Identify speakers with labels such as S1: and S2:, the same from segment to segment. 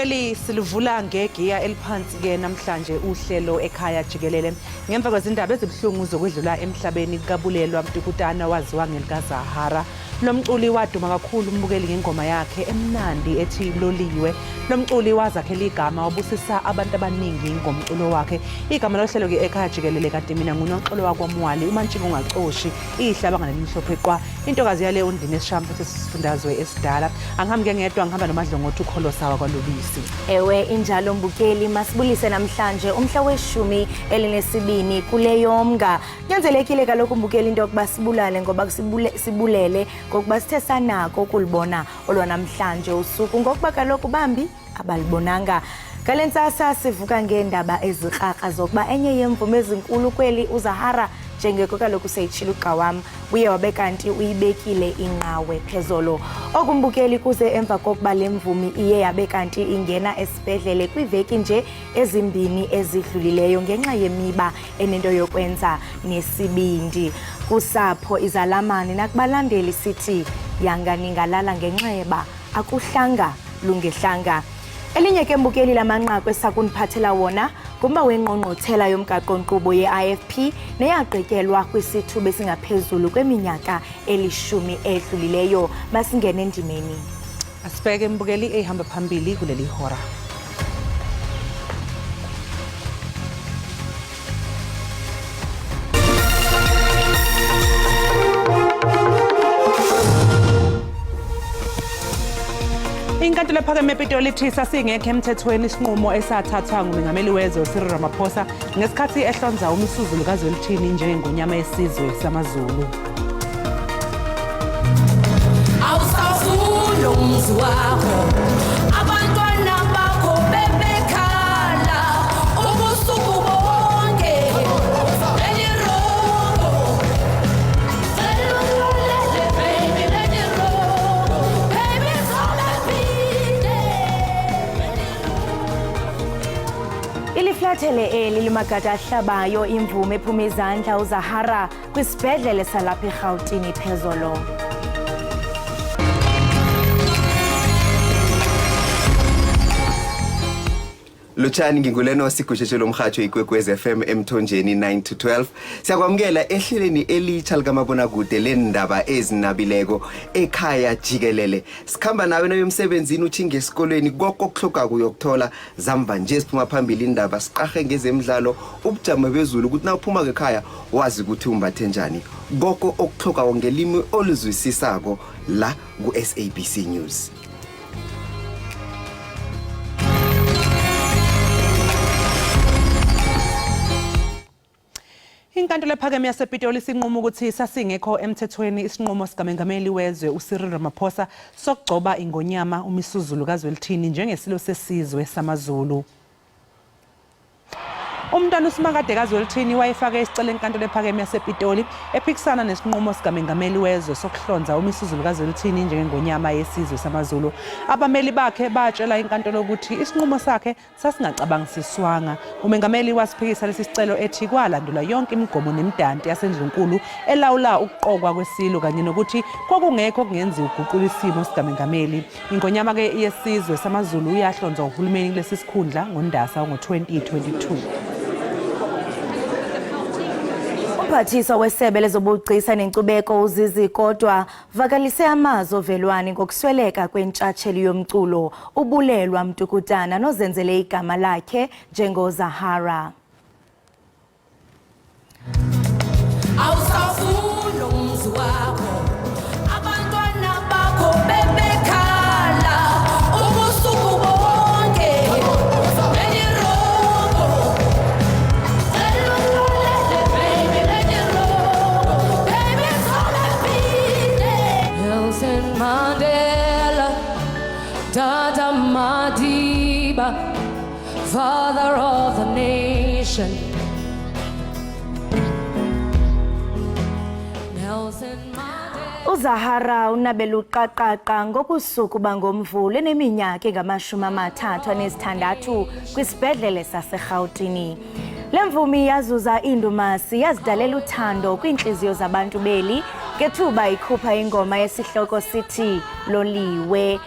S1: Mbukeli siluvula ngegiya eliphansi ke namhlanje uhlelo ekhaya Jikelele ngemva kwezindaba ezibuhlungu zokwedlula emhlabeni kabulelwa Mtukutana waziwa ngelikazahara. Lomculi waduma kakhulu Mbukeli ngengoma yakhe emnandi ethi Loliwe. Lomculi wazakhela igama wabusisa abantu abaningi ngomculo wakhe. Igama lohlelo ke ekhaya Jikelele kanti mina nguNoxolo wakwamwali uMantshiko ungaxoshi ihlaba nganemhlophe qwa intokazi yale undini esishamphethe sifundazwe esidala. Angihambi ke ngedwa ngihamba nomadlongothi ukholosa wakwaLubisi.
S2: Ewe injalo Mbukeli masibulise namhlanje umhla weshumi elinesibini kule yomnga. Nyanzelekile kaloku Mbukeli into yokuba sibulale ngoba sibulele ngokuba sithe sanako ukulibona olwanamhlanje usuku ngokuba kaloku bambi abalibonanga. Ngalentsasa sivuka ngeendaba ezikraka zokuba enye yemvume ezinkulu kweli uZahara njengeko kaloku seyitshila uGqawam uye wabe kanti uyibekile inqawe phezolo. Okumbukeli kuze emva kokuba le mvumi iye yabe kanti ingena esibhedlele kwiveki nje ezimbini ezidlulileyo ngenxa yemiba enento yokwenza nesibindi. Kusapho izalamane nakubalandeli sithi yanga ningalala ngenxeba akuhlanga lungehlanga. Elinye ke Mbukeli lamanqaku esakuniphathela wona ngumba wengqongqothela yomgaqo-nkqubo ye-IFP neyagqityelwa kwisithuba esingaphezulu kweminyaka 10 edlulileyo. Masingene endimeni.
S1: Asibheke Mbukeli ehamba phambili kuleli hora. Inkantolo ephakeme ePitoli ithi sasingekho emthethweni isinqumo esathathwa ngumengameli wezwe Cyril Ramaphosa ngesikhathi ehlonza uMisuzulu kaZwelithini njengengonyama yesizwe samaZulu.
S3: Awusafulo umzi wakho abantwana bakho bebekhala ubusuku bonke
S2: Iliflathele eli limagada ahlabayo imvume ephuma izandla uZahara kwisibhedlele salapha eRhawutini phezolo.
S4: Lutshani nginguleno sigushetshelo umhatsho ikwekwezi FM emthonjeni 9 to 12. Siyakwamukela ehleleni elitsha likamabonakude lendaba ezinabileko ekhaya Jikelele. Sikhamba nawe noyomsebenzini uthinge esikolweni konke okuhloka kuyokuthola zamva nje siphuma phambili indaba siqahe ngezemidlalo ubujamo bezulu ukuthi na uphuma ekhaya wazi ukuthi umbathe njani. Konke okuhloka ngelimi oluzwisisako la ku SABC News.
S1: Inkantolo ephakeme yasePitoli isinqumo ukuthi sasingekho emthethweni isinqumo sikamengameli wezwe uCyril Ramaphosa sokugcoba ingonyama uMisuzulu kaZwelithini njengesilo sesizwe samaZulu. Umntwana uSimakade kaZwelithini wayefake isicelo enkantolo ephakeme yasePitoli ephikisana nesinqumo sikamengameli wezwe sokuhlonza uMisuzulu kaZwelithini njengengonyama yesizwe samaZulu. Abameli bakhe batshela inkantolo ukuthi isinqumo sakhe sasingacabangisiswanga. Umengameli wasiphikisa lesi sicelo ethi kwalandula yonke imigomo nemidanti yasendlunkulu elawula ukuqokwa kwesilo kanye nokuthi kwakungekho kungenziwa uguqula isimo sikamengameli. Ingonyama ke yesizwe samaZulu uyahlonzwa uhulumeni kulesi sikhundla ngoNdasa ngo-2022.
S2: Umphathiswa wesebe lezobugcisa nenkcubeko uZizi kodwa vakalise amazwi ovelwani ngokusweleka kwentshatsheli yomculo ubulelwa Mtukutana nozenzele igama lakhe njengoZahara.
S3: awusafulo umzi wakho abantwana bakho bebekhala ubusuku bonke Nelson Mandela, Dada Madiba, father of the nation. Nelson Mandela.
S2: uZahara unabela uqaqaqa ngokusuku bangomvulo eneminyaka engama-36 kwisibhedlele saseRhawutini. Le mvumi yazuza indumasi yazidalela uthando kwiintliziyo zabantu beli ngethuba ikhupha ingoma yesihloko sithi Loliwe.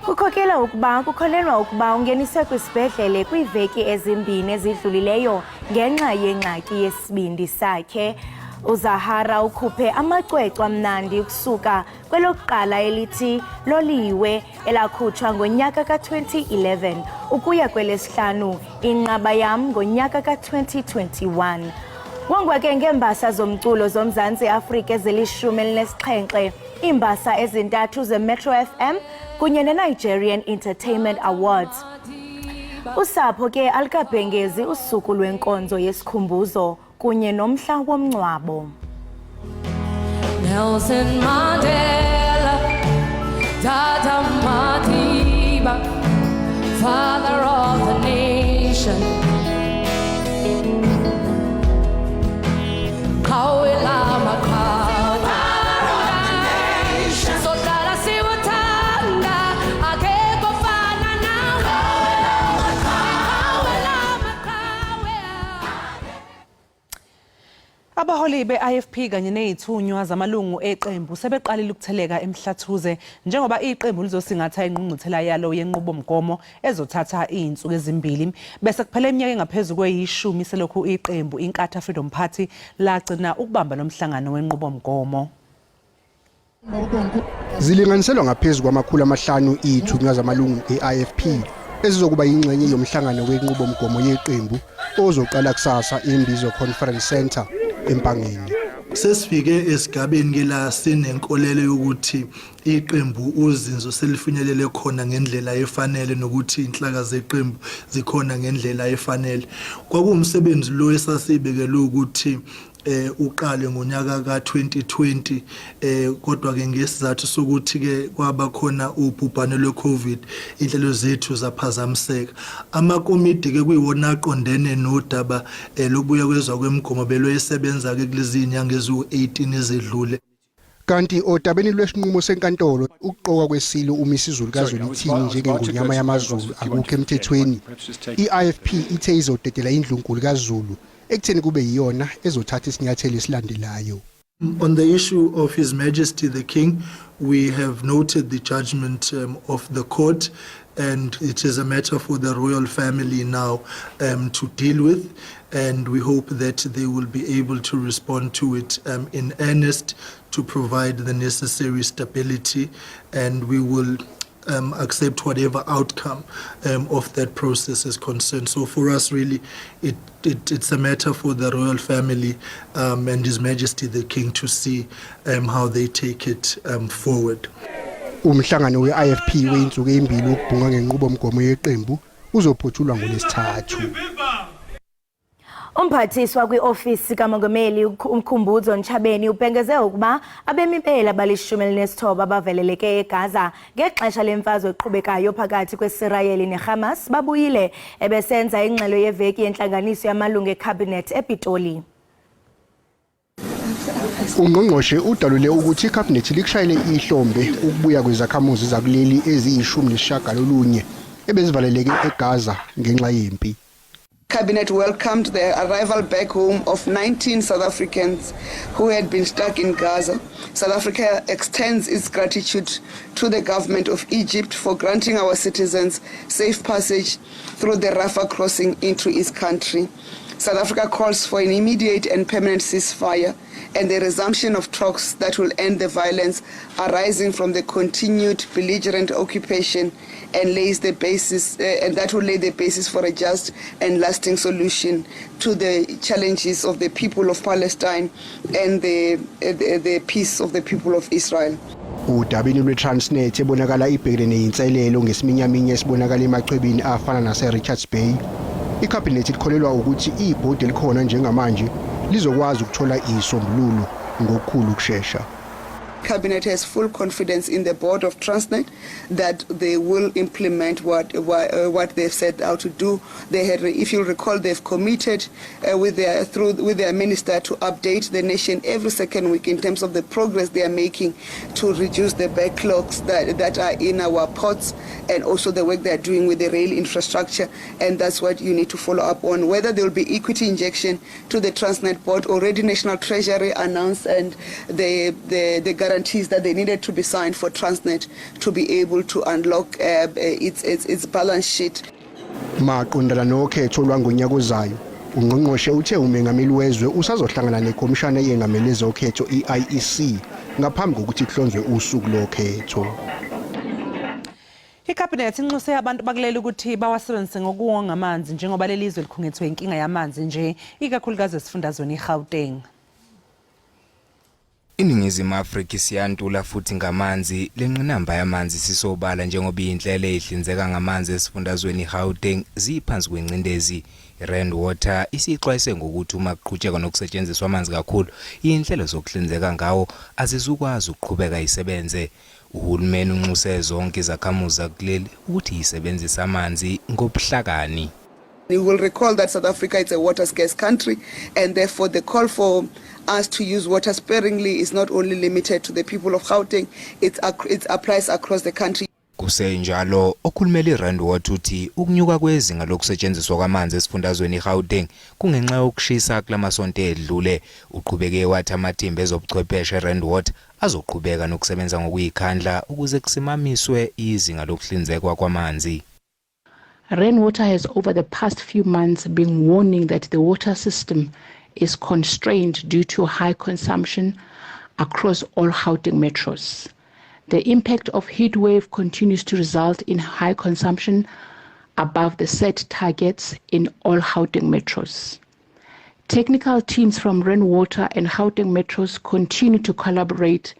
S2: Kukholelwa ukuba ungeniswe kwisibhedlele kwiiveki ezimbini ezidlulileyo ngenxa yengxaki yesibindi sakhe. UZahara ukhuphe amacwecwe amnandi ukusuka kwelokuqala elithi Loliwe elakhutshwa ngonyaka ka-2011 ukuya kwelesihlanu Inqaba Yam ngonyaka ka-2021. Wongwa ke ngeembasa zomculo zoMzantsi Afrika ezili-17, iimbasa ezintathu zeMetro FM kunye neNigerian Entertainment Awards. Usapho ke alikabhengezi usuku lwenkonzo yesikhumbuzo kunye nomhla womngcwabo.
S3: Nelson Mandela, Dada Madiba, father of the nation. Kawela Makawa, so Dada Siwatanda, Akekofana now. Kawela Makawa.
S1: Abaholi be-IFP kanye nezithunywa zamalungu eqembu sebeqalile ukutheleka emhlathuze njengoba iqembu lizosingatha ingqungquthela yalo yenqubomgomo ezothatha izinsuku ezimbili bese kuphela iminyaka engaphezulu kwe-10 selokhu iqembu iNkatha Freedom Party lagcina ukubamba lomhlangano wenqubomgomo.
S5: Zilinganiselwa ngaphezulu kwama500 izithunywa zamalungu e-IFP ezizokuba yingxenye yomhlangano wenqubomgomo yeqembu ozoqala kusasa eMbizo Conference Center empangeni.
S6: Sesifike esigabeni ke la sinenkolelo yokuthi iqembu uzinzo selifinyelele khona ngendlela efanele nokuthi inhlaka zeqembu zikhona ngendlela efanele. Kwakuwumsebenzi lo esasibekele ukuthi uqale ngonyaka ka2020 kodwa ke ngesizathu sokuthi ke kwaba khona ubhubhane lweCovid inhlelo zethu zaphazamiseka. Amakomiti ke kuyiwona aqondene nodaba lokubuya kwezwa kwemigomo beloyisebenza ke kulezi inyanga ezu18 ezedlule.
S5: Kanti odabeni lwesinqumo senkantolo ukuqoka kwesilo uMisizulu kaZulu ithini njengengonyama yamaZulu akukho emthethweni. iIFP ithe izodedela indlunkulu kaZulu ekutheni kube yiyona ezothatha isinyathelo esilandelayo.
S6: On the issue of His Majesty the King, we have noted the judgment of the court, and it is a matter for the royal family now to deal with, and we hope that they will be able to respond to it in earnest to provide the necessary stability, and we will accept whatever outcome of that process is concerned. So for us really it's a matter for the royal family and His Majesty the King to see how they take it forward.
S5: Umhlangano we-IFP weinsuku ezimbili ukubhunga ngenqubomgomo yeqembu uzophothulwa ngoLwesithathu.
S2: Umphathiswa kwi-ofisi kamongameli uMkhumbuzo Ntshabeni ubhengeze ukuba abemibela bali-19 abaveleleke eGaza ngexesha lemfazwe eqhubekayo phakathi kweSirayeli neHamas babuyile ebesenza ingxelo yeveki yentlanganiso yamalungu eCabinet ePitoli.
S5: Ungqongqoshe udalule ukuthi iCabinet likushayele ihlombe ukubuya kwezakhamuzi zakuleli eziyi-19 ebezivaleleke eGaza ngenxa yempi.
S7: Cabinet welcomed the arrival back home of 19 South Africans who had been stuck in Gaza. South Africa extends its gratitude to the government of Egypt for granting our citizens safe passage through the Rafah crossing into its country. South Africa calls for an immediate and permanent ceasefire and the resumption of talks that will end the violence arising from the continued belligerent occupation and lays the basis and that will lay the basis for a just and lasting solution to the challenges of the people of Palestine and the peace of the people of Israel.
S5: Udabini lwe-Transnet ebonakala ibhekene neyinselelo ngesiminyaminya esibonakala emachwebini afana nase-Richards Bay. iCabinet likholelwa ukuthi ibhodi elikhona njengamanje lizokwazi ukuthola izisombululo ngokukhulu ukusheshsha.
S7: Cabinet has full confidence in the board of Transnet that they will implement what they've set out to do. They had, if you recall, they've committed with their minister to update the nation every second week in terms of the progress they are making to reduce the backlogs that are in our ports and also the work they are doing with the rail infrastructure. And that's what you need to follow up on. Whether there will be equity injection to the Transnet board, already National Treasury announced, and the guarantees that they needed to be signed for Transnet to be able to unlock its balance sheet.
S5: Maqondana nokhetho lwangonyaka ozayo ungqongqoshe uthe umengameli wezwe usazohlangana nekomishana yengamele ezokhetho iIEC ngaphambi kokuthi kuhlonzwe usuku lokhetho.
S1: Ikhabhinethi inxuse abantu bakulela ukuthi bawasebenzise ngokuwonga amanzi njengoba lelizwe likhungethwe inkinga yamanzi nje ikakhulukazi esifundazweni iGauteng.
S8: Iningizimu Afrika siyantula futhi ngamanzi lenqinamba yamanzi sisobala njengoba inhlelo ehlinzeka ngamanzi esifundazweni iGauteng ziphansi kwencindezi. Rand Water isixwayise ngokuthi uma kuqhutshekwa nokusetshenziswa amanzi kakhulu inhlelo zokuhlinzeka ngawo azizukwazi ukuqhubeka isebenze. Uhulumeni unxuse zonke izakhamuzi zakuleli ukuthi isebenzise amanzi ngobuhlakani.
S7: You will recall that South Africa is a water scarce country, and therefore the call for us to use water sparingly is not only limited to the people of Gauteng, it applies across the country.
S8: Kusenjalo okhulumela iRand Water uthi ukunyuka kwezinga lokusetshenziswa kwamanzi esifundazweni iGauteng kungenxa yokushisa kulamasonto edlule. Uqhubeke wathi amathimba ezobuchwepheshe eRand Water azoqhubeka nokusebenza ngokuyikhandla ukuze kusimamiswe izinga lokuhlinzekwa kwamanzi.
S9: Rainwater has over the past few months been warning that the water system is constrained due to high consumption across all Gauteng metros. The impact of heat wave continues to result in high consumption above the set targets in all Gauteng metros. Technical teams from Rainwater and Gauteng metros continue to collaborate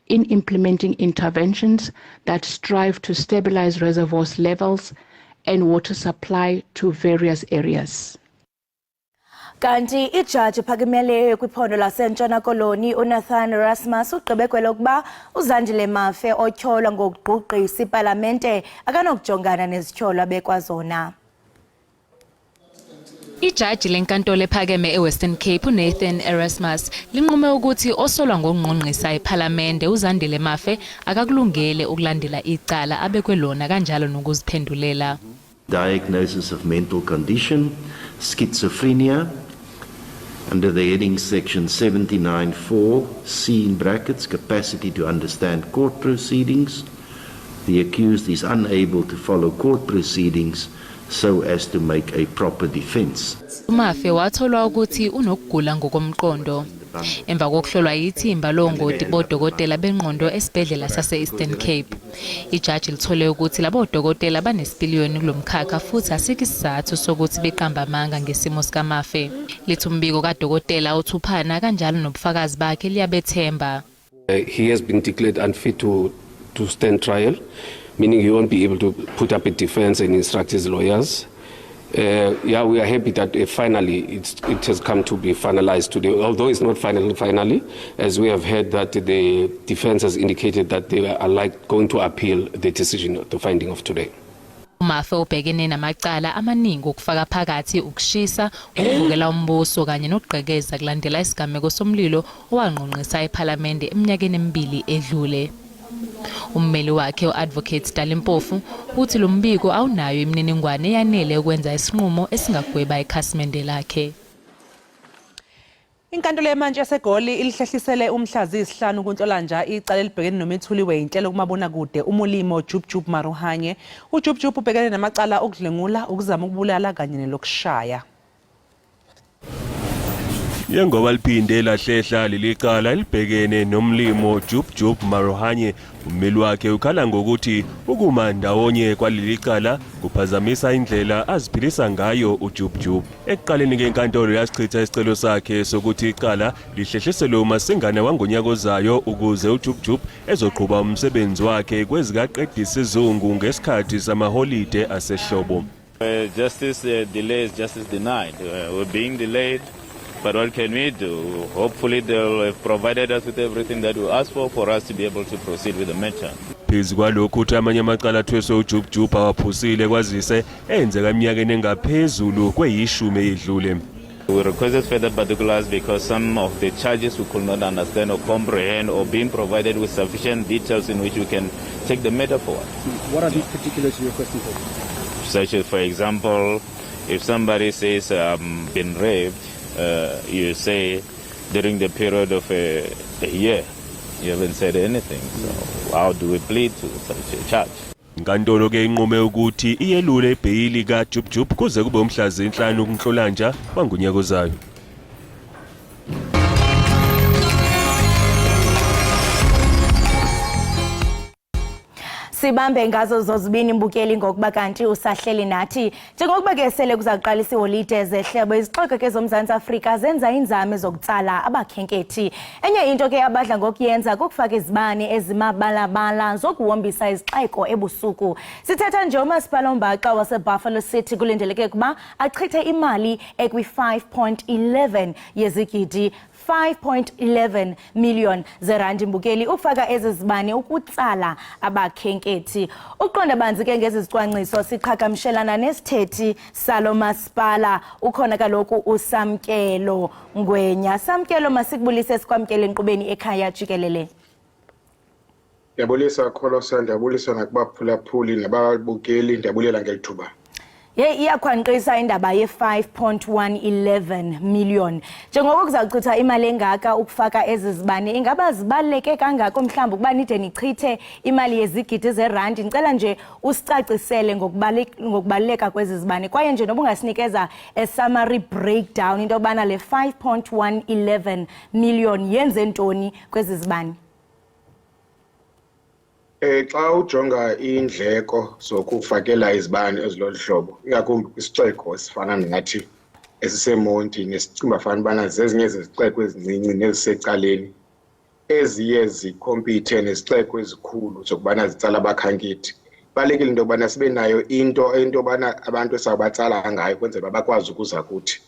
S9: in implementing interventions that strive to stabilize reservoirs levels and water supply to various areas.
S2: Kanti ijaji ephakemeleyo kwiphondo laseNtshona Koloni uNathan Erasmus ugqibekwela ukuba uZandile Mafe otyholwa ngokugqugqisa ipalamente akanokujongana nezityholo abekwazona.
S10: Ijaji lenkantolo ephakeme eWestern Cape uNathan Erasmus linqume ukuthi osolwa ngokungqongqisa ePhalamende uZandile Mafe akakulungele ukulandela icala abekwelona kanjalo nokuziphendulela.
S11: Diagnosis of mental condition, schizophrenia, under the heading section 79(4) C in brackets, capacity to understand court proceedings. The accused is unable to follow court proceedings so as to make a proper defense.
S10: Mafe watholwa ukuthi unokugula ngokomqondo. Emva kokuhlolwa yithimba longoti bodokotela bengqondo esibhedlela sase-Eastern Cape. Ijaji lithole ukuthi labo dokotela banesipiliyoni kulomkhakha futhi asikho isizathu sokuthi beqamba amanga ngesimo sikaMafe. Lithi umbiko kadokotela uThuphana kanjalo nobufakazi bakhe liyabethemba.
S12: He has been declared unfit to stand trial, meaning he won't be able to put up a defense and instruct his lawyers. We are happy that finally it has come to be finalized today, although it's not finally, as we have heard that the defense has indicated that they are going to appeal the decision, the finding of today.
S10: Mafe ubhekene namacala amaningi okufaka phakathi ukushisa, ukuvukela umbuso kanye nokugqekeza kulandela isigameko somlilo owangqongqisa ePhalamende eminyakeni emibili edlule. Ummeli wakhe uAdvocate Dalimpofu uthi lo mbiko awunayo imininingwane eyanele ukwenza isinqumo esingagweba ikhasimende lakhe.
S1: Inkantolo yamanje yaseGoli ilihlehlisele umhlazi isihlanu kuNhlolanja icala elibhekene nomethuli weinhlelo kumabonakude umulimo Jubjub Maruhanye. uJubjub ubhekene namacala okudlengula, ukuzama ukubulala kanye nelokushaya.
S13: Yengoba liphinde lahlehla lilicala libhekene nomlimo Jubjub Maruhanye, ummeli wakhe ukhala ngokuthi ukuma ndawonye kwalilicala kuphazamisa indlela aziphilisa ngayo uJubjub. Ekuqaleni kenkantolo yasichitha isicelo sakhe sokuthi icala lihlehliselwe umasingane wangonyaka ozayo ukuze uJubjub ezoqhubha umsebenzi wakhe kwezikaqedisa izungu ngesikhathi samaholide asehlobo.
S14: Justice delay is justice denied. We're being delayed. But what can we do? Hopefully they'll have provided us with everything that we asked for us to be able to proceed with the matter.
S13: Phezu kwalokhu uthi amanye amacala athweswe uJubjub awaphusile kwazise enzeka eminyakeni engaphezulu kweyishumi edlule.
S14: We requested further particulars because some of the charges we could not understand or comprehend or being provided with sufficient details in which we can take the matter forward.
S15: What are these particulars you're requesting for?
S14: Such as, for example, if somebody says been raped, you say during the period of a year, You haven't said anything. So how do we plead to such a charge?
S13: Inkantolo ke inqume ukuthi iyelule ibheyili kaJubjub kuze kube umhla zinhlanu kuNhlolanja wangunyaka ozayo.
S2: Sibambe ngazo zozibini mbukeli ngokuba kanti usahleli nathi njengokuba ke sele kuzaqalisa iholide zehlebo izixeko ke zoMzantsi Afrika zenza inzame zokutsala abakhenkethi enye into ke abadla ngokuyenza kokufaka izibane ezimabalabala zokuhombisa izixeko ebusuku sithetha nje umasipala ombaxa waseBuffalo City kulindeleke kuba achithe imali ekwi 5.11 yezigidi 5.11 million zerandi mbukeli ufaka ezizibane ukutsala abakhenkethi uqonda banzi ke ngezi zicwangciso siqhagamshelana nesithethi salo masipala ukhona kaloku uSamkelo Ngwenya Samkelo masikubulise sikwamkele enkqubeni ekhaya Jikelele.
S16: Ndiyabulisa kholosa ndiyabulisa nakubaphulaphuli nababukeli ndiyabulela ngelithuba.
S2: Iyakhwanqisa indaba ye 5.111 million. Njengoba kuzawuchitha imali engaka ukufaka ezizibane ingaba zibaleke kangako mhlawumbe ukuba nide nichithe imali yezigidi zerandi ngicela nje usicacisele ngokubaleka kwezizibane kwaye nje noba ungasinikeza a summary breakdown into yobana le 5.111 million yenze ntoni kwezizibane.
S16: Xa ujonga indleko zokufakela izibane ezilolu hlobo ingakumbi kwisixeko esifana ngathi esiseMonti nesicimba fana bana zezinye zezixeko ezincinci nezisecaleni eziye zikompithe nesixeko ezikhulu zokubana zitsala abakhankithi balekile into yobana sibe nayo into bana abantu esabatsala ngayo kwenzela bakwazi ukuza kuthi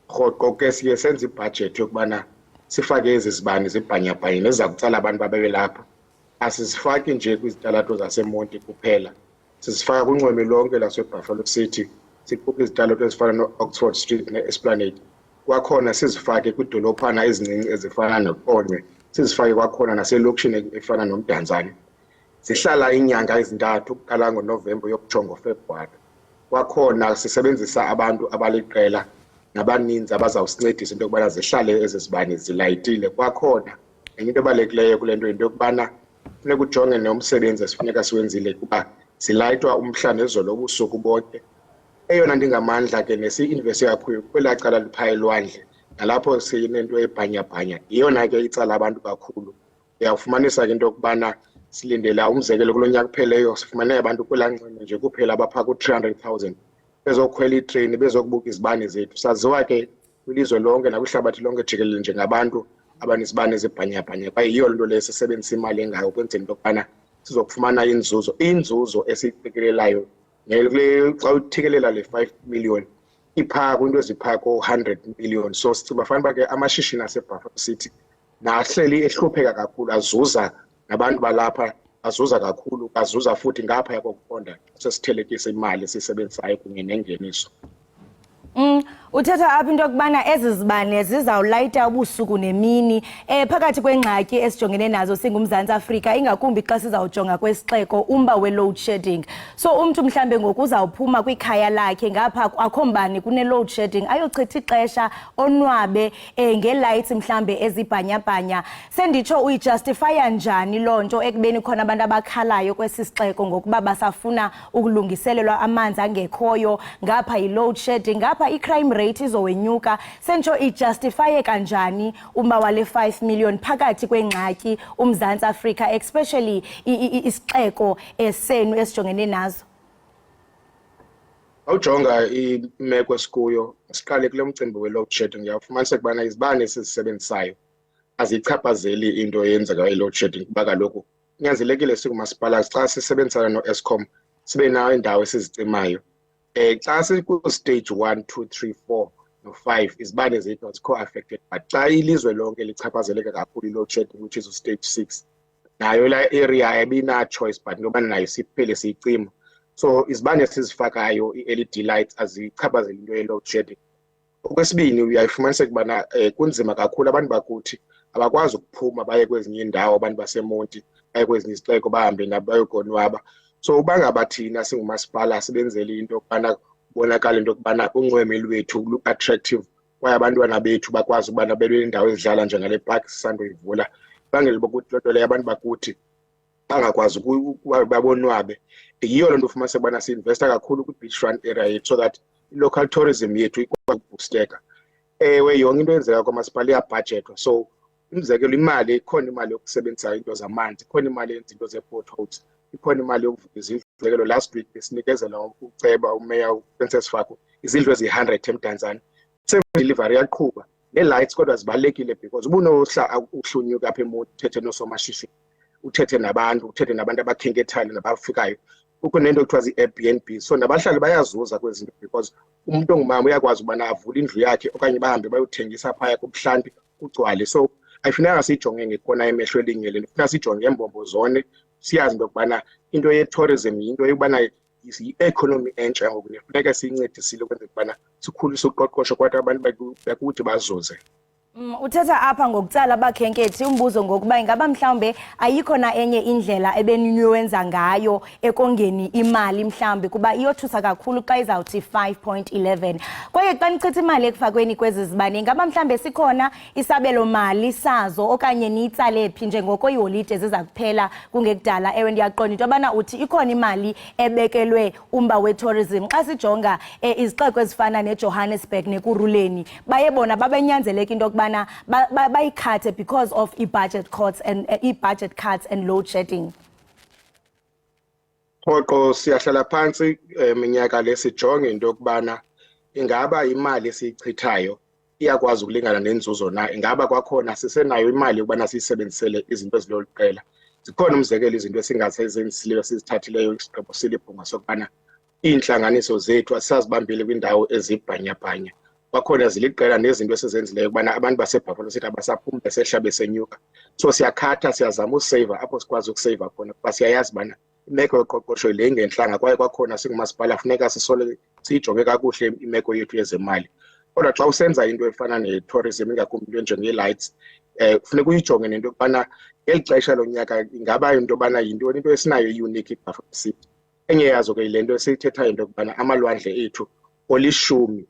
S16: rhoqo ke siye senze ibudget yokubana sifake ezi zibane zibhanyabhanye neza kutsala abantu babe lapha asisifaki nje kwizitalato zaseMonti kuphela sisifaka kunxweme lonke laseBuffalo City sikhuphe izitalato ezifana no-Oxford Street ne-Esplanade kwakhona sizifake kwidolophana ezincinci ezifana noPonce sizifake kwakhona naselokishini efana noMdantsane sihlala inyanga ezintathu ukuqala ngoNovember yokutsho ngoFebruary kwakhona sisebenzisa abantu abaliqela nabaninzi abazawusincedisa into yokubana zihlale ezizibane zilayitile kwakhona enye into ebalulekileyo kule nto into yokubana funeka ujonge nomsebenzi esifuneka siwenzile kuba silayitwa umhla nezolo ubusuku bonke eyona ndingamandla ke nesi-investe kakhulu kwelaa cala liphaya elwandle nalapho sinento ebhanyabhanya iyona ke itsala abantu kakhulu uyawufumanisa ke into yokubana silindela umzekelo kulo nyaka kupheleyo sifumane abantu kwelaa nxweme nje kuphela abapha ku-300,000 bezokhwela itreyini bezokubuka izibane zethu saziwa ke kwilizwe lonke nakwihlabathi lonke jikelele njengabantu abanizibane ezibhanyabhanya kwaye yiyo lento leyo sisebenzisa imali engayo ukwenzela into yokubana sizokufumana inzuzo esiyiqikelelayo xa uthikelela le 5 million iphaa kwinto eziphaa ko-100 million so sicinga fanele uba ke amashishini aseBuffalo City nahleli ehlupheka kakhulu azuza nabantu balapha azuza kakhulu azuza futhi ngaphaya kokuqonda sesithelekisa imali esiyisebenzisayo kunye nengeniso.
S2: Uthetha apha into yokubana ezi zibane zizawulayita ubusuku nemini phakathi kwengxaki esijongene nazo singuMzantsi Afrika ingakumbi xa sizawujonga kwesixeko umba we-load shedding so umntu mhlambe ngoku uzawuphuma kwikhaya lakhe ngapha akho mbane kune-load shedding ayochitha ixesha onwabe nge-lights mhlambe ezibhanyabhanya senditsho uyijustifya njani loo nto ekubeni khona abantu abakhalayo kwesi sixeko ngokuba basafuna ukulungiselelwa amanzi angekhoyo ngapha yi-load shedding ngapha i-crime rate izowenyuka sentsho ijustifye kanjani umba wale 5 million phakathi kwengxaki uMzantsi Afrika especially isixeko esenu esijongene nazo.
S16: Awujonga imeko esikuyo siqale kule mcimbi we-load shedding uyawufumaniseka ubana izibane esizisebenzisayo azichaphazeli into eyenzeka i-load shedding kuba kaloku kunyanzelekile singumasipala xa sisebenzisana no-Eskom sibe nayo indawo esizicimayo xa siku-stage 1, 2, 3, 4 no-5 izibane zethu azikho affected but xa ilizwe lonke lichaphazeleka kakhulu i-load shedding which is stage 6 nayo la area ayibina-choice but intobana nayo siphele siyicima so izibane esizifakayo i-LED lights azichaphazeli into ye-load shedding. Okwesibini uyayifumaniseka ubana kunzima kakhulu abantu bakuthi abakwazi ukuphuma baye kwezinye indawo abantu baseMonti baye kwezinye izixeko bahambe nabayokonwaba so uba ngaba thina singumasipala sibenzele into yokubana kubonakala into yokubana unxweme lwethu lu-attractive kwaye abantwana bethu bakwazi ukubana bebe nendawo ezidlala njengale park sisandoyivula ibangela bokuthi lonto le abantu bakuthi bangakwazi babonwabe yiyo lento ufuma sebana si-investa kakhulu kwi-beachfront area yethu so that i-local tourism yethu ikwazi ukuboosteka. Ewe yonke into eyenzeka kwamasipala iyabhajethwa, so umzekelo imali ikhona imali yokusebenzisa into zamanzi, ikhona imali yenza into ze-potholes, ikhona imali yokuvuka izindlu. Umzekelo last week besinikezela uceba umeya uPrincess Faku izindlu ezi-100 eMdantsane. Delivery yaqhuba ne-lights kodwa zibalulekile because uhlunyuka apha eMonti uthethe nosomashishini, uthethe nabantu abakhenkethayo nabafikayo. Kukho nento ekuthiwa zi-Airbnb, so nabahlali bayazuza kwezinto because umuntu ongumama uyakwazi ubana avule indlu yakhe okanye bahambe bayothengisa phaya kubuhlanti kugcwale. So ayifuneka siyijonge ngekona emehlo elinye lento, funeka siyijonge ngembombo zone, siyazi into yokubana into ye-tourism yinto yokubana yi-economy entsha ngoku nefuneka siyincedisile ukwenzela ukubana sikhulise uqoqosho kwathi abantu bakuthi bazuze.
S2: Uthetha apha ngokutsala abakhenkethi, umbuzo ngokuba ingaba mhlawumbe ayikho na enye indlela ebeniyowenza ngayo ekongeni imali mhlawumbe kuba iyothusa kakhulu xa izawuthi 5.11. Kwaye xa nichitha imali ekufakweni kwezi zibane ingaba mhlawumbe sikhona isabelo mali sazo okanye niyitsale phi njengoko iholide ziza kuphela kungekudala. Ewe ndiyaqonda into yobana uthi ikhona imali ebekelwe umba we-tourism. Xa sijonga izixeko ezifana neJohannesburg neKuruleni baye bona babenyanzeleka into yokuba bayikhathe because of budget cuts and load shedding.
S16: Qoqo siyahlala phansi minyaka lesijonge into yokubana ingaba imali esiyichithayo iyakwazi ukulingana nenzuzo na, ingaba kwakhona sisenayo imali yokubana siyisebenzisele izinto eziloluqela. Zikhona umzekelo izinto esingasezenzisileyo sizithathileyo isigqibo silibhunga sokubana iintlanganiso zethu asazibambile kwindawo ezibhanyabhanya. Kwakhona ziliqela nezinto esizenzileyo ukubana abantu baseBuffalo City abasaphumi besehla besenyuka. So siyakhatha siyazama useva apho sikwazi ukuseva khona kuba siyayazi ubana imeko yoqoqosho le ingentlanga kwaye kwakhona singumasipala funeka sisole siyijonge kakuhle imeko yethu yezemali. Kodwa xa usenza into efana ne-tourism ingakumbi into enjenge-lights funeka uyijonge nento yokubana ngeli xesha lonyaka ingaba into yobana yintoni into esinayo i-unique iBuffalo City. Enye yazo ke yile nto esiyithethayo into yokubana amalwandle ethu olishumi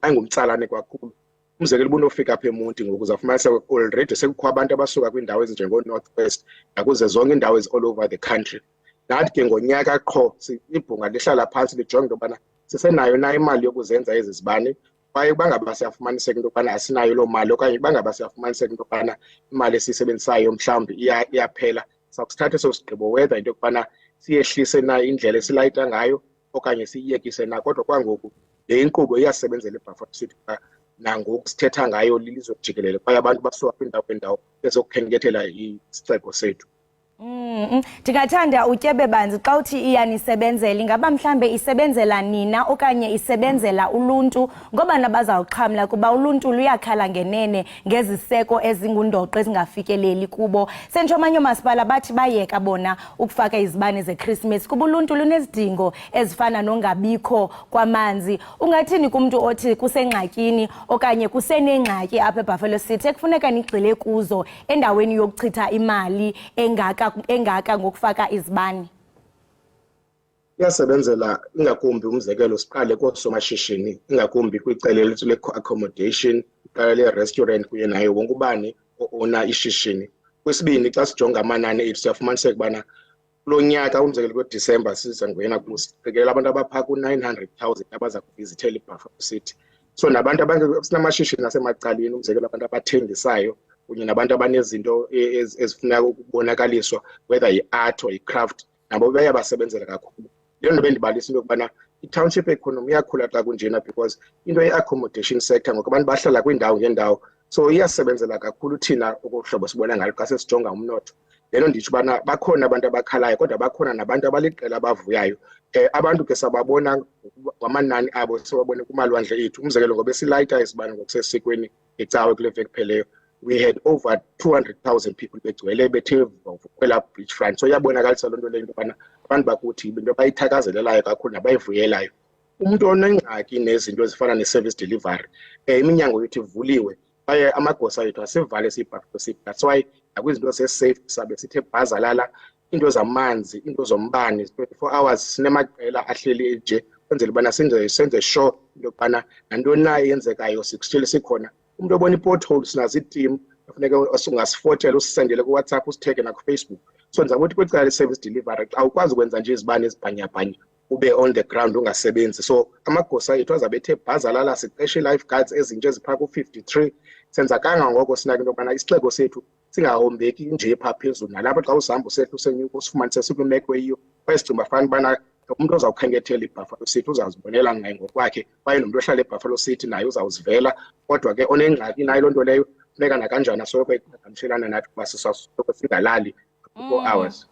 S16: angumtsalane kakhulu. Umzekelo ubunofika apha eMonti ngoku uzafumanisa already sekukho abantu abasuka kwiindawo ezinjengo-North West nakuze zonke iindawo all over the country. Nathi ke ngonyaka qho ibhunga lihlala phantsi lijonge into yobana sisenayo na imali yokuzenza ezi zibane kwaye bangaba siyafumaniseka into yokubana asinayo loo mali okanye bangaba siyafumaniseka into yokubana imali esiyisebenzisayo mhlawumbi iyaphela. Sakusithatha eso sigqibo whether into yokubana siyehlise na indlela esilayita ngayo okanye siyiyekise na, kodwa kwangoku le inkqubo iyasebenzela eBuffalo City nangoku sithetha ngayo lilizwe jikelele kwaye abantu basuka kwindawo bezokukhenkethela isixeko sethu.
S2: Ndingathanda utyebe banzi xa uthi iyanisebenzela ingaba mhlambe isebenzela nina okanye isebenzela uluntu ngoba nabazawuxhamla kuba uluntu luyakhala ngenene ngeziseko ezingundoqo ezingafikeleli kubo. Sentshomanyo masipala bathi bayeka bona ukufaka izibane zeChristmas kuba uluntu lunezidingo ezifana nongabikho kwamanzi. Ungathini kumntu othi kusengxakini okanye kusenengxaki apha eBuffalo City ekufuneka nigxile kuzo endaweni yokuchitha imali engaka ngokufaka izibane?
S16: Iyasebenzela ingakumbi umzekelo siqale koosomashishini ingakumbi kwicala lethu le-accommodation, iqala le-restaurant kunye nayo wonke ubani ona ishishini. Kwesibini xa sijonga amanani ethu siyafumaniseka ubana kulo nyaka umzekelo kweDisemba sizangena kusiqikelela abantu abaphaa ku-900,000 abaza kuvizithela iBuffalo City. So nabantu sinamashishini asemacaleni umzekelo abantu abathengisayo kunye nabantu abanezinto ezifuna ukubonakaliswa whether yi-art or yi-craft nabo bayabasebenzela kakhulu. Leyo nto bendibalisa into yokubana i-township economy iyakhula xa kunjena because into ye-accommodation sector ngoku abantu bahlala kwiindawo ngeendawo, so iyasebenzela kakhulu thina okuhlobo sibona ngalo xa sesijonga umnotho. Lento nditsho ubana bakhona abantu abakhalayo kodwa bakhona nabantu abaliqela abavuyayo. Abantu ke sababona ngamanani abo siwabone kumalwandle ethu. Umzekelo ngoba esilayita izibane ngokusesikweni ngecawe kule veki pheleyo we had over 200,000 people begcwele bethe kwela beachfront. So yabonakalisa loo nto leyo into yobana abantu bakuthi into bayithakazelelayo kakhulu nabayivuyelayo. Umuntu onengxaki nezinto ezifana ne-service delivery iminyango yethu ivuliwe kwaye amagosa ethu asivale siyiBuffalo City. That's why nakwizinto ze-safe sabe sithe bhazalala into zamanzi, into zombane 24 hours sinemaqela ahleli nje kwenzela ubana senze sure into yokubana nantoni na eyenzekayo sikusithile sikhona. Umuntu obona i-pothole sinazo i-team kufuneka usungasifotela usisendele ku WhatsApp usitheke na ku Facebook. So ngiza ukuthi kwicala service delivery awukwazi ukwenza nje izibane ezibhanyabhanya ube on the ground ungasebenzi. So amagosa ethu azabethe bhazalala siqeshe lifeguards ezintsha ezipha ku 53 senza kangangoko sinake into yobana isixeko sethu singahombeki nje pha phezulu nalapha xa usihamba usehle usenyuka usifumanise sikwimeko eyiyo kwayesigcina bafana bana umuntu ozawukhengethela iBuffalo City uzazibonela ngaye ngokwakhe kwaye nomuntu ohlala eBuffalo City naye uzawuzivela kodwa ke onengxaki nayo lonto leyo funeka nakanjani asoloko eqhagamshelana nathi kuba sisoloko singalali 4 hours.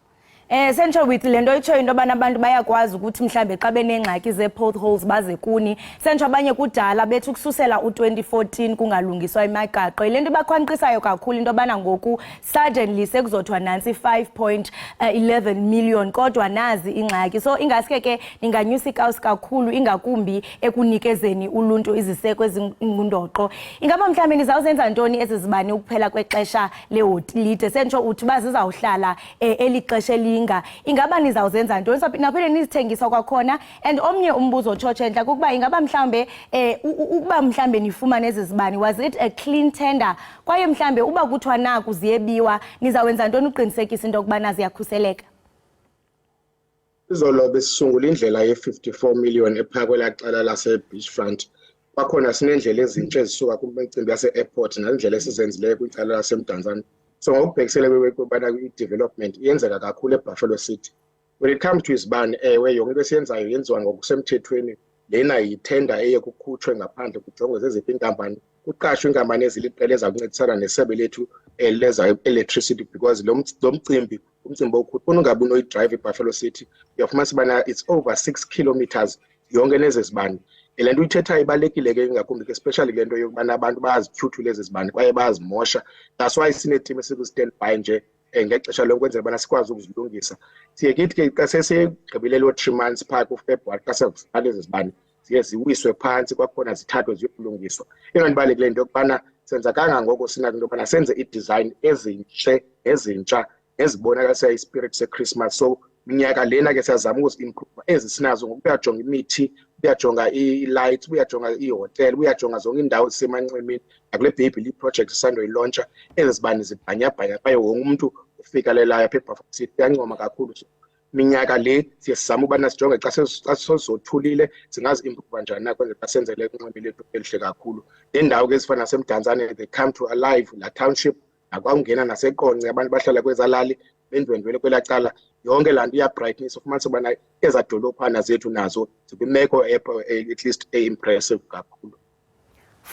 S2: Sentsho with lento itsho into abana abantu bayakwazi ukuthi mhlambe xa benengxaki ze-potholes baze kuni. Sentsho abanye kudala bethu kususela u2014 kungalungiswa imigaqo. Le nto bakhwanqisayo kakhulu into abana ngoku suddenly sekuzothiwa nansi 5.11 million kodwa nazi ingxaki. So ingaske ke ninganyusa ikawusi kakhulu ingakumbi ekunikezeni uluntu iziseko ezingundoqo. Ingaba mhlambe nizawuzenza ntoni ezizibani ukuphela kwexesha leholide? Sentsho uthi bazizawuhlala elixesha ingaba nizawuzenza ntoni naphinde nizithengisa kwakhona. And omnye umbuzo otshotshenhla kukuba ingaba mhlambe ukuba mhlambe nifumane ezizibani was it a clean tender kwaye mhlambe uba kuthiwa naku ziyebiwa nizawenza ntoni uqinisekisa into yokubana ziyakhuseleka?
S16: Izolobe sisungula indlela ye-54 million ephakwe cala lase-beachfront. Kwakhona sinendlela ezintsha ezisuka kumcimbi yase-airport nalendlela esizenzileyo kwicala lasemdantsane. So ngokubhekisele kwebana i-development iyenzeka kakhulu eBuffalo City. When it comes to izibani ewe yonke into esiyenzayo yenziwa ngokusemthethweni. Lena yitender eye kukhutshwe ngaphandle kujongwe zeziphi inkampani kuqashwe inkampani eziliqela ezakuncedisana nesebe lethu leza electricity because lo mcimbi okhulu ungabi unoyidrive eBuffalo City uyafumanisa bana it's over 6 kilometers yonke nezezibani. Le nto ithetha ibalekile ke ngakumbi ke especially le nto yokubana abantu bayazithuthula lezi zibani kwaye bayazimosha. That's why sine team esiku-stand by nje ngexesha lokwenzela bana sikwazi ukuzilungisa. Siye kithi ke xa sesegqibile lo 3 months phakathi kuFebruary xa sevuka lezi zibani siye ziwiswe phansi kwakhona zithathwe ziyokulungiswa. Inganibalekile into yokubana senza kangangoko sinake into yobana senze i-design ezinhle ezintsha ezibonakalisa ispirit se-Christmas. So minyaka lena ke siyazama ukuzi-improve ezisinazo ngokuyajonga imithi uyajonga i-lights uyajonga i-hotel uyajonga zonke indawo zisemanxemeni nakule baby leap project sisandoyilauncha ezibani zibhanyabhanya kwaye wonke umuntu ufikelelayo apha eBuffalo City uyancoma kakhulu. Minyaka le siyasizama ubana sijonge xa sezothulile singazi-improve njani na kwenzela senzele inxebe lethu elihle kakhulu. Le ndawo ke ezifana nasemdantsane they come to alive la township akwangena naseqonce abantu bahlala kwezalali bendwendwele kwelacala yonke laa nto iya-brightness ufumanisa ubana ezadolophana zethu nazo zikwimeko at least impressive kakhulu.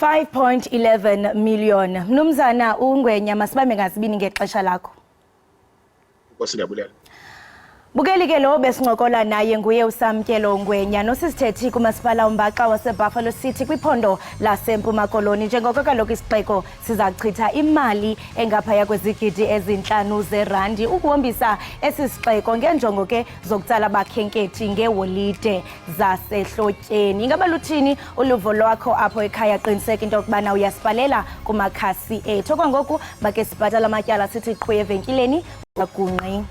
S2: 5.11 million. Mnumzana uNgwenya masibambe ngazibini ngexesha lakho.
S16: Nkosi ndiyabulela.
S2: Bukeli ke lo besincokola naye nguye uSamkelo Ngwenya nosisithethi kumasipala uMbaxa waseBuffalo City kwiphondo laseMpuma Koloni. Njengoko kaloku isixeko sizachitha imali engaphaya kwezigidi ezintlanu zerandi ukuhombisa esi sixeko ngenjongo ke zokutsala abakhenkethi ngeholide zasehlotyeni. Ingaba luthini uluvo lwakho apho ekhaya? Qiniseka into yokubana uyasibalela kumakhasi ethu. Okwangoku make sibhatala amatyala sithi qhwe evenkileni wagungqi.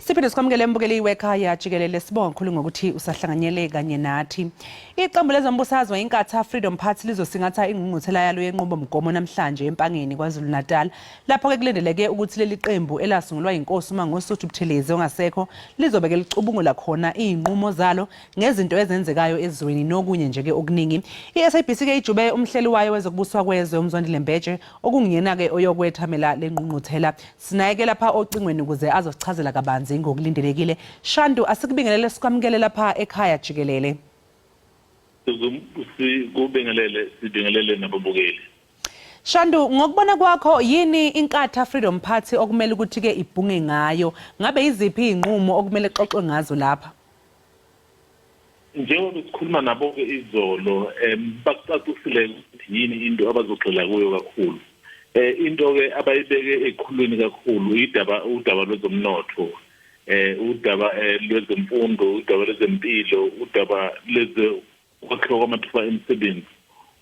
S1: Siphinde sikwamukele mbukeli wekhaya Jikelele sibonga kakhulu ngokuthi usahlanganyele kanye nathi. Iqembu lezombusazwe iNkatha Freedom Party lizosingatha ingqungquthela yalo yenqubomgomo namhlanje empangeni kwaZulu Natal. Lapho ke kulindeleke ukuthi leli qembu elasungulwa inkosi uMangosuthu Buthelezi ongasekho lizobeke licubungula khona izinqumo zalo ngezinto ezenzekayo ezweni nokunye nje ke okuningi. iSABC ke ijube umhleli wayo wezokubuswa kwezwe uMzondile Mbetshe okungiyena ke oyokwethamela lengqungquthela. Sinayeke lapha ocingweni ukuze azosichazela kabanzi ngokulindelekile. Shandu asikubingelele sikwamukele lapha ekhaya Jikelele.
S14: Sibingelele nababukeli.
S1: Shandu, ngokubona kwakho yini iNkatha Freedom Party okumele ukuthi ke ibhunge ngayo? Ngabe iziphi izinqumo okumele xoxwe ngazo lapha?
S14: Njengoba sikhuluma nabo ke izolo bacacisile ukuthi yini into abazogxila kuyo kakhulu. Into ke abayibeke ekhulwini kakhulu udaba lwezomnotho, udaba lwezemfundo, udaba lwezempilo, udaba kwakhiwa kwamathuba emisebenzi.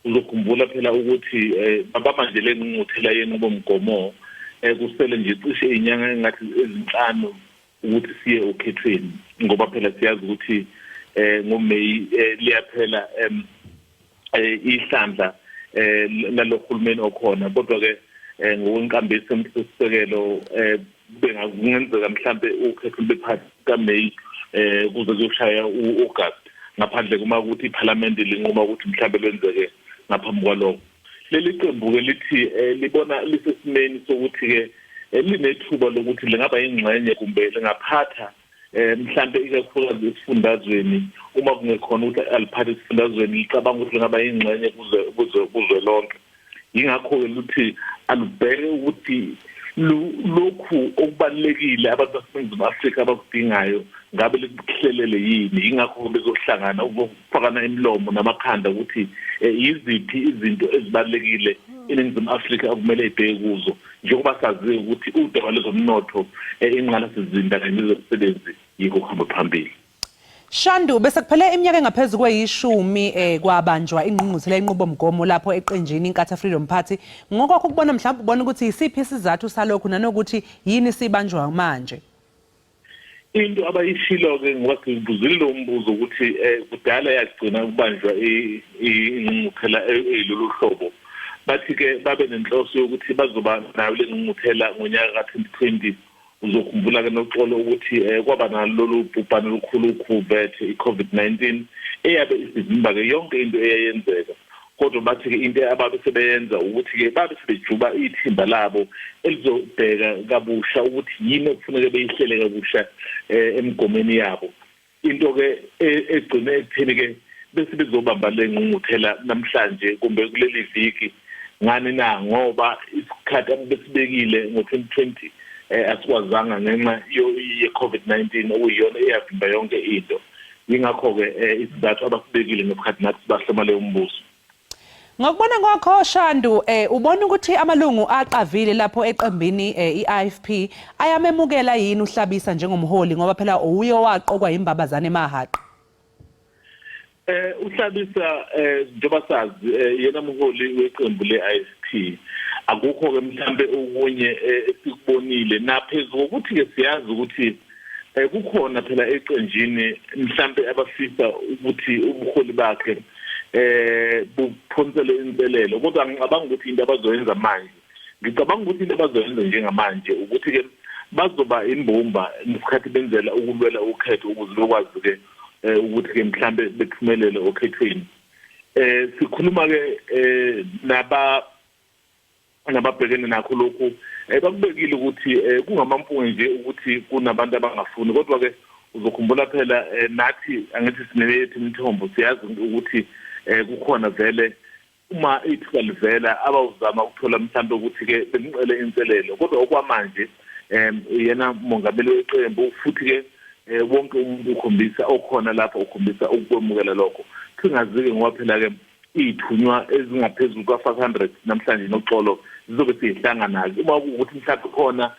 S14: Uzokhumbula phela ukuthi babamanje lengqungquthela yenqubomgomo kusele nje cishe inyanga engathi ezinhlanu ukuthi siye okhethweni, ngoba phela siyazi ukuthi ngoMeyi liyaphela ihlandla nalokhulumeni okhona kodwa ke ngokwenkambiso emthethosisekelo bengakungenzeka mhlambe ukhetho bephakathi kaMeyi kuze kuyoshaya uAugust ngaphandle kuma ukuthi iParliament linquma ukuthi mhlambe lwenzeke ngaphambi kwalokho leli qembu ke lithi libona lisesimeni sokuthi ke linethuba lokuthi lingaba ingxenye kumbe lingaphatha mhlambe ikakhulukazi esifundazweni uma kungekhona ukuthi aliphathe esifundazweni licabanga ukuthi lingaba ingxenye kuze lonke yingakho ukuthi alubheke ukuthi lokhu okubalekile abantu baseNingizimu Afrika abakudingayo ngabe likuhlelele yini ingakho bezohlangana ukufakana imilomo namakhanda ukuthi yiziphi izinto ezibalekile eNingizimu Afrika okumele ibheke kuzo njengoba sazi ukuthi udaba lezomnotho ingqalasizinda kanye nezokusebenzi yikho kuhamba phambili.
S1: Shandu bese kuphele iminyaka engaphezulu kweyishumi kwabanjwa ingqungquthela inqubomgomo lapho eqenjini iNkatha Freedom Party ngokwakho kubona mhlawumbe ubona ukuthi isiphi isizathu salokho nanokuthi yini sibanjwa manje.
S14: Into abayishilo ke ngoba sibuzile lo mbuzo ukuthi kudala yagcina kubanjwa ingqungquthela elolu hlobo bathi ke babe nenhloso yokuthi bazoba nayo le ngqungquthela ngonyaka ka2020 uzokhumbula ke noxolo ukuthi kwaba nalolu bhubhane olukhulu ukhuvethe iCovid-19 eyabe isivimba ke yonke into eyayenzeka kodwa bathi ke into ababe sebeyenza ukuthi ke babe sebejuba ithimba labo elizobheka kabusha ukuthi yini okufanele beyihlele kabusha emgomeni yabo into ke egcine ekutheni ke bese bezobamba le ngqungquthela namhlanje kumbe kuleli viki ngani na ngoba isikhathi abesibekile ngo2020 asikwazanga ngenxa ye-COVID-19 okuyiyona eyavimba yonke into yingakho ke isizathu abasibekile ngesikhathi nathi sibahloma leyo mbuso.
S1: Ngokubona kwakho Shandu ubona ukuthi amalungu aqavile lapho eqembini iIFP ayamemukela yini uhlabisa njengomholi ngoba phela uye waqokwa imbabazane emahaqa.
S14: Uhlabisa njengoba sazi yena mholi weqembu leIFP akukho ke mhlambe okunye esikubonile naphezulu ukuthi ke siyazi ukuthi kukhona phela eqenjini mhlambe abafisa ukuthi ubuholi bakhe buphonsele inselelo kodwa ngicabanga ukuthi into abazoyenza manje ngicabanga ukuthi into abazoyenza njengamanje ukuthi ke bazoba imbumba ngesikhathi benzela ukulwela ukhetho ukuze bekwazi ke ukuthi ke mhlambe bephumelele okhethweni sikhuluma ke nababhekene nakho lokhu bakubekile ukuthi kungamampunge nje ukuthi kunabantu abangafuni kodwa ke uzokhumbula phela nathi angithi sineyethu imithombo siyazi ukuthi kukhona vele uma ithuba livela abawuzama ukuthola mhlambe ukuthi ke bemcele inselelo kodwa okwamanje yena mongameli weqembu futhi ke wonke umuntu ukhombisa okhona lapho ukhombisa ukwemukela lokho singazi-ke ngoba phela ke ithunywa ezingaphezulu kwa500 namhlanje noxolo zizobe sihlangana nazo uma ukuthi mhlawumbe khona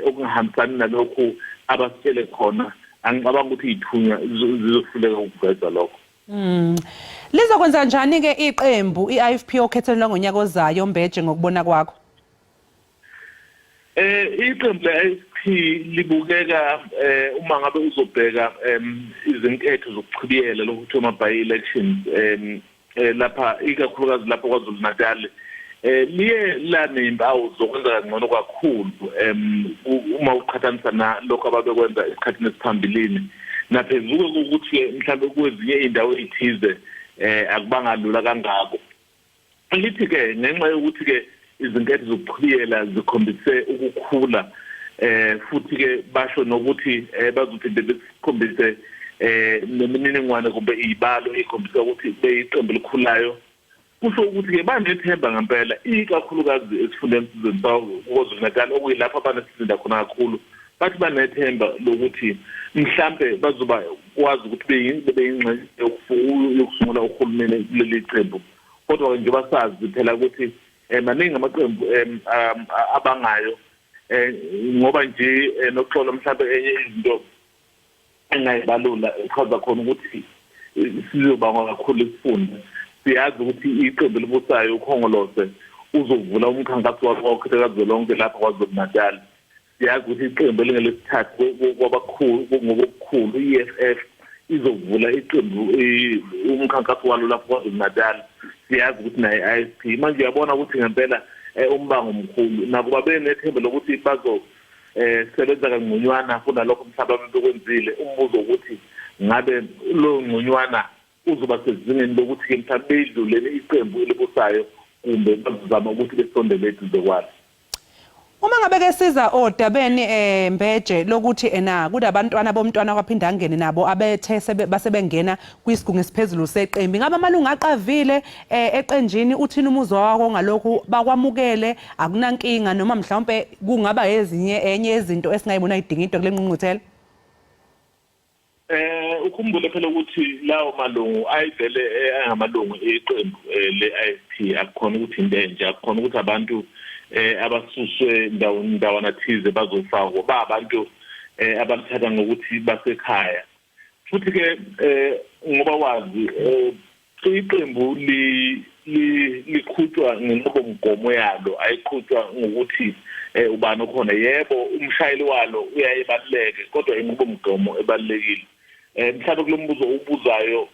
S14: okungahambisani nalokho abasitshele khona angicabanga ukuthi ithunywa zizohluleka ukuveza lokho.
S1: Lizokwenza njani ke iqembu iIFP okhethelwa ngonyaka ozayo Mbeje ngokubona kwakho?
S14: Iqembu leIFP libukeka uma ngabe uzobheka izinketho zokuchibiyela lokuthi ama-by elections lapha ikakhulukazi lapho KwaZulu Natal liye lanempawu zokwenza ngcono kakhulu uma uqhathanisa nalokho ababekwenza esikhathini esiphambilini naphezulu ukuthi mhlawumbe kwezinye indawo ezithize akubanga lula kangako lithi ke ngenxa yokuthi ke izinketho zokuchibiyela zikhombise ukukhula futhi ke basho nokuthi bazophinde besikhombise nemininingwane kumbe ibalo ikhombisa ukuthi beyiqembu elikhulayo kusho ukuthi ke banethemba ngempela ikakhulukazi esifundeni KwaZulu Natal okuyilapho abanesizinda khona kakhulu bathi banethemba lokuthi mhlambe bazoba kwazi ukuthi beyingxenye yokusungula uhulumeni leli qembu kodwa nje basazi phela ukuthi maningi amaqembu abangayo ngoba nje noxolo mhlambe enye izinto engayibalula ichaza khona ukuthi sizobanga kakhulu isifunda siyazi ukuthi iqembu elibusayo ukhongolose uzovula umkhankaso wakhe lonke lapha KwaZulu Natal siyazi ukuthi iqembu elingelesithathu kwabakhulu ngokukhulu iEFF izovula iqembu umkhankaso walo lapho kwaZulu-Natal siyazi ukuthi naye IFP manje uyabona ukuthi ngempela umbango omkhulu nakuba benethemba lokuthi bazo sebenza kangconywana kunalokho mhlaba bekwenzile umbuzo ukuthi ngabe lo ngconywana uzoba sezingeni lokuthi ke mhlawumbe bedlulele iqembu elibusayo kumbe bazama ukuthi besondele eduze kwalo.
S1: Uma ngabe ke siza odabeni Mbeje lokuthi kudabantwana bomntwana kwaphinda angene nabo abethe basebengena kwisigungu esiphezulu seqembu ngabe amalungu aqavile eqenjini uthini umuzwa wako ngalokhu bakwamukele akunankinga noma mhlawumbe kungaba enye izinto esingayibona idinga into kule ngqungquthela.
S14: Ukhumbule phela ukuthi lawo malungu ayivele angamalungu eqembu le-IFP akukhona ukuthi into enje akukhona ukuthi abantu abasuswe ndawana thize bazofakwa ba abantu abathatha ngokuthi basekhaya futhi ke ngoba wazi iqembu likhutshwa ngenqubomgomo yalo ayikhutshwa ngokuthi ubani okhona yebo umshayeli walo uyayibaluleke kodwa inqubomgomo ebalulekile mhlawumbe kulombuzo ubuzayo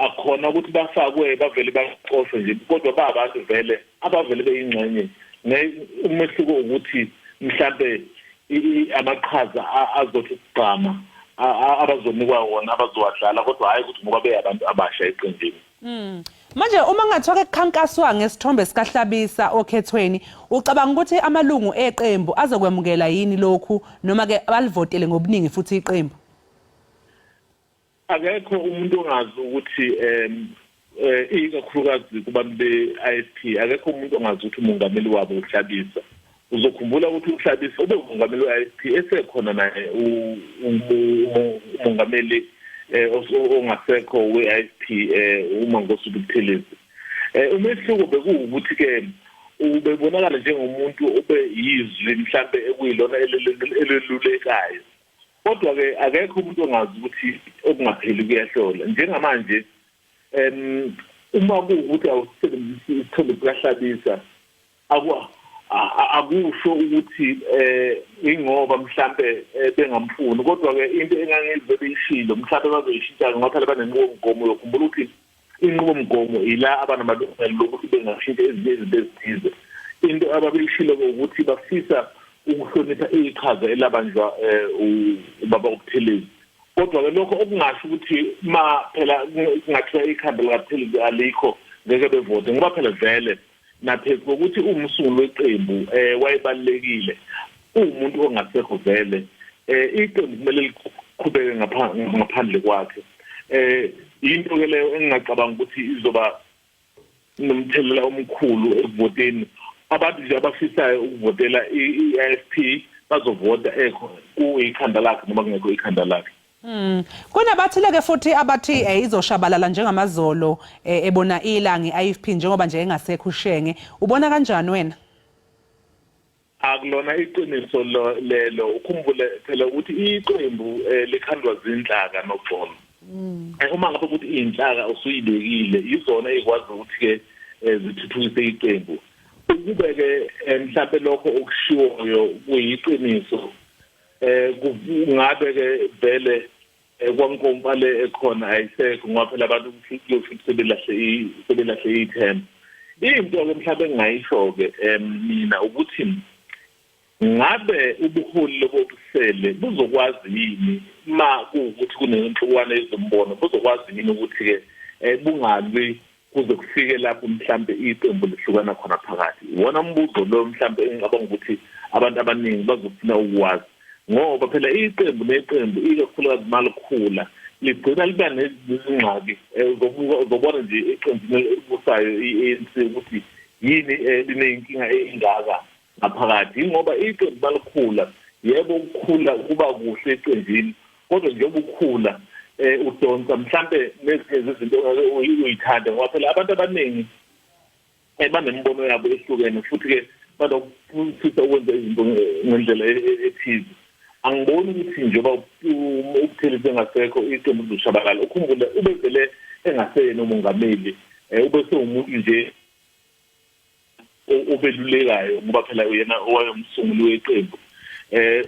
S14: akhona ukuthi bafakwe bavele baqoshwe nje kodwa ba abantu vele abavele beyingxenye umehluko ukuthi mhlawumbe amaqhaza azothi sigqama abazonikwa wona abazowadlala kodwa hayi ukuthi ngoba beyabantu abasha eqendini.
S1: Manje uma ngathiwa kukhankaswa ngesithombe sikaHlabisa okhethweni ucabanga ukuthi amalungu eqembu azokwemukela yini lokhu noma ke balivotele ngobuningi futhi iqembu?
S14: Akekho umuntu ongazi ukuthi ikakhulukazi kubantu be-IFP akekho umuntu ongazi ukuthi umongameli wabo uHlabisa. Uzokhumbula ukuthi uHlabisa ube umongameli we-IFP esekhona naye umongameli ongasekho we-IFP uMangosuku Buthelezi. Umehluko bekuwukuthi ke ubebonakala njengomuntu obe yizwi mhlambe ekuyilona elelulekayo. Kodwa ke akekho umuntu ongazi ukuthi okungapheli kuyahlola njengamanje uma kuwukuthi awusebenzisi isithombe sikaHlabisa akusho ukuthi ingoba mhlambe bengamfuni kodwa ke into engangizwe beyishilo mhlambe bazoyishintsha ngoba banenqubomgomo yokhumbula ukuthi inqubomgomo ila abanamalungelo lokuthi bengashintsha ezinye izinto ezithize into ababeyishilo ukuthi bafisa ukuhlonipha iqhaza elabanjwa ubaba uButhelezi kodwa ke lokho okungasho ukuthi ma phela kungathiwa ikhanda likaButhelezi alikho ngeke bevote ngoba phela vele naphezu ukuthi umsunguli weqembu wayebalekile umuntu ongasekho vele iqembu kumele liqhubeke ngaphandle kwakhe into ke leyo engingacabanga ukuthi izoba nomthelela omkhulu ekuvoteni abantu nje abafisayo ukuvotela i-IFP bazovota kuyikhanda lakhe noma kungekho ikhanda lakhe.
S1: Kunabathileke futhi abathi izoshabalala njengamazolo ebona ilanga iIFP njengoba nje engasekho ushenge ubona kanjani wena?
S14: Akulona iqiniso lelo ukhumbule phela ukuthi iqembu likhandwa zinhlaka noxolo. Uma ngabe ukuthi inhlaka usuyibekile izona ezikwazi ukuthi ke zithuthukise iqembu. Kube ke mhlawumbe lokho okushiwoyo kuyiqiniso kungabe ke vele kwankompale ekhona ayisekho ngoba phela abantu kuyofithi sebelahle ithemba. Into ke mhlawumbe engayisho ke mina ukuthi ngabe ubuholi lobusele buzokwazi yini ma kuukuthi kunenhlukwane ezombono buzokwazi yini ukuthi ke bungalwi kuze kufike lapho mhlawumbe iqembu lihlukana khona phakathi. Wona umbuzo lo mhlawumbe engicabanga ukuthi abantu abaningi bazofuna ukwazi ngoba phela iqembu neqembu ikakhulukazi malikhula ligcina liba nezingxaki uzobona nje iqembu elibusayo i-ANC ukuthi yini linenkinga engaka ngaphakathi ngoba iqembu malikhula yebo ukukhula kuba kuhle eqembini kodwa njengoba ukukhula udonsa mhlambe nezinye izinto uyithanda ngoba phela abantu abaningi banembono yabo ehlukene futhi ke banokufisa ukwenza izinto ngendlela ethize. Angiboni ukuthi njengoba uButhelezi engasekho iqembu lizoshabalala ukhumbule ubevele engaseyena umongameli ube sewumuntu nje obelulekayo ngoba phela uyena owayemsunguli weqembu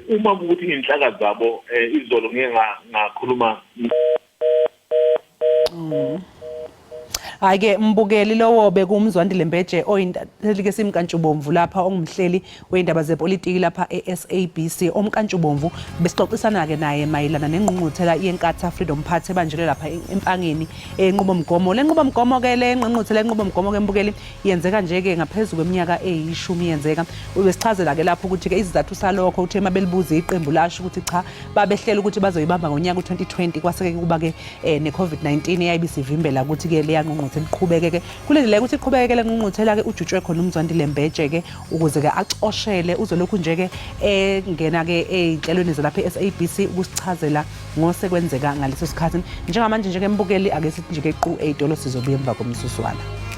S14: uma kuthi inhlaka zabo izolo ngeke ngakhuluma
S1: Hayi-ke mbukeli lowo bekumzwandile Mbeje oyintelike simkantshubomvu lapha ongumhleli wey'ndaba zepolitiki lapha e-SABC. Omkantshubomvu besixoxisana-ke naye mayelana nengqungquthela yeNkatha Freedom Party ebanjelwe lapha empangeni enqubomgomo. Le nqubomgomo-ke le ngqungquthela enqubomgomo-ke mbukeli yenzeka nje-ke ngaphezu kweminyaka eyishumi yenzeka. Ubesichazela-ke lapho ukuthi-ke isizathu salokho uthe mabelibuza iqembu lasho ukuthi cha babehlela ukuthi bazoyibamba ngonyaka u-2020 kwase-ke kuba-ke ne-COVID-19 eyayibisivimbela ukuthi-ke leya ngqungquthela iqhubeke-ke kulindeleke ukuthi iqhubeke-ke ngqungquthela-ke ujutshwe khona umzwandile Mbeje-ke ukuze-ke acoshele uzolokhu nje-ke engena-ke ey'nhlelweni zalapha e-SABC ukusichazela ngosekwenzeka ngaleso sikhathi. Njengamanje nje-ke mbukeli ake sithi nje-ke qu ey'tolo sizobuya emva komsuswana.